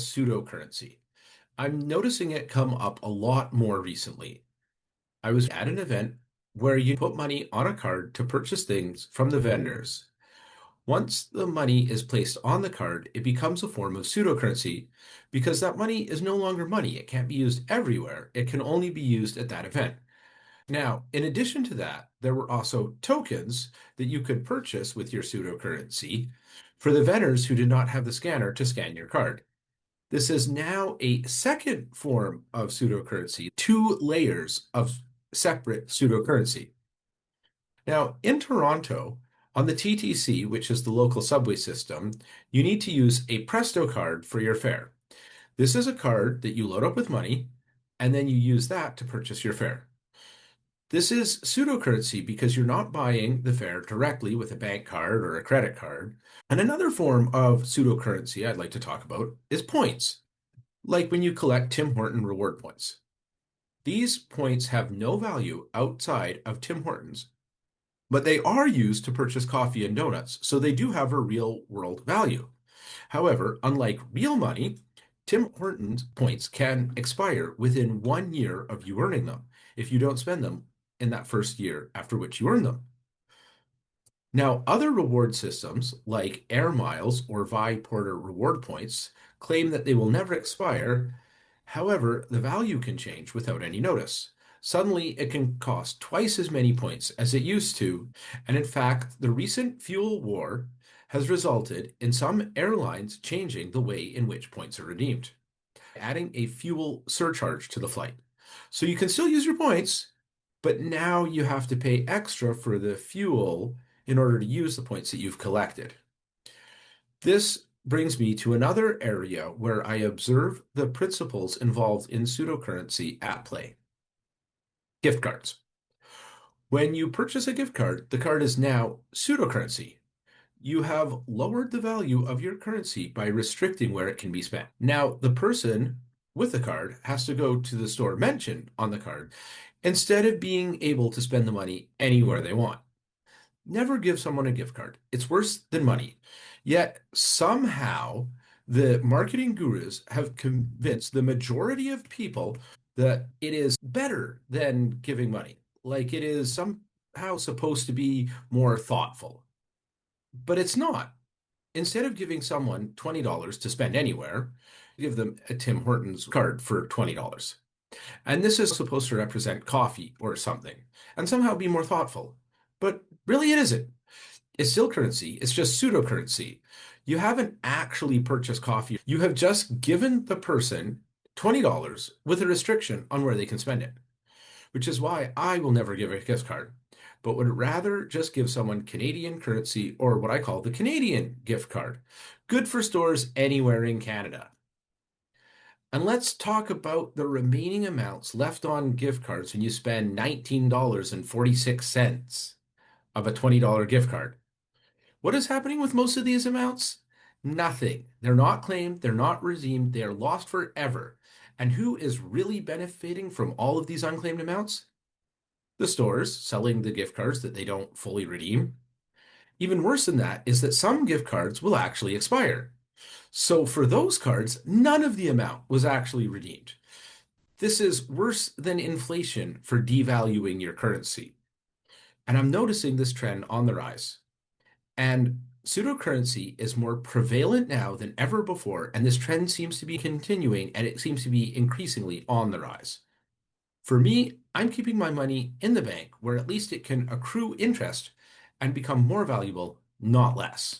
Pseudocurrency. I'm noticing it come up a lot more recently. I was at an event where you put money on a card to purchase things from the vendors. Once the money is placed on the card, it becomes a form of pseudocurrency because that money is no longer money. It can't be used everywhere. It can only be used at that event. Now, in addition to that, there were also tokens that you could purchase with your pseudocurrency for the vendors who did not have the scanner to scan your card. This is now a second form of pseudocurrency, two layers of separate pseudocurrency. Now, in Toronto, on the TTC, which is the local subway system, you need to use a Presto card for your fare. This is a card that you load up with money, and then you use that to purchase your fare. This is pseudocurrency because you're not buying the fare directly with a bank card or a credit card. And another form of pseudocurrency I'd like to talk about is points, like when you collect Tim Horton reward points. These points have no value outside of Tim Hortons, but they are used to purchase coffee and donuts, so they do have a real world value. However, unlike real money, Tim Hortons points can expire within 1 year of you earning them if you don't spend them in that first year after which you earn them. Now, other reward systems like Air Miles or Vi Porter reward points claim that they will never expire. However, the value can change without any notice. Suddenly, it can cost twice as many points as it used to. And in fact, the recent fuel war has resulted in some airlines changing the way in which points are redeemed, adding a fuel surcharge to the flight. So you can still use your points, but now you have to pay extra for the fuel in order to use the points that you've collected. This brings me to another area where I observe the principles involved in pseudocurrency at play. Gift cards. When you purchase a gift card, the card is now pseudocurrency. You have lowered the value of your currency by restricting where it can be spent. Now, the person with the card has to go to the store mentioned on the card instead of being able to spend the money anywhere they want. Never give someone a gift card. It's worse than money. Yet somehow the marketing gurus have convinced the majority of people that it is better than giving money. Like it is somehow supposed to be more thoughtful. But it's not. Instead of giving someone $20 to spend anywhere, give them a Tim Hortons card for $20. And this is supposed to represent coffee or something and somehow be more thoughtful. But really, it isn't. It's still currency. It's just pseudocurrency. You haven't actually purchased coffee. You have just given the person $20 with a restriction on where they can spend it, which is why I will never give a gift card, but would rather just give someone Canadian currency or what I call the Canadian gift card. Good for stores anywhere in Canada. And let's talk about the remaining amounts left on gift cards when you spend $19.46 of a $20 gift card. What is happening with most of these amounts? Nothing. They're not claimed, they're not redeemed, they are lost forever. And who is really benefiting from all of these unclaimed amounts? The stores selling the gift cards that they don't fully redeem. Even worse than that is that some gift cards will actually expire. So for those cards, none of the amount was actually redeemed. This is worse than inflation for devaluing your currency. And I'm noticing this trend on the rise. And pseudocurrency is more prevalent now than ever before, and this trend seems to be continuing, and it seems to be increasingly on the rise. For me, I'm keeping my money in the bank where at least it can accrue interest and become more valuable, not less.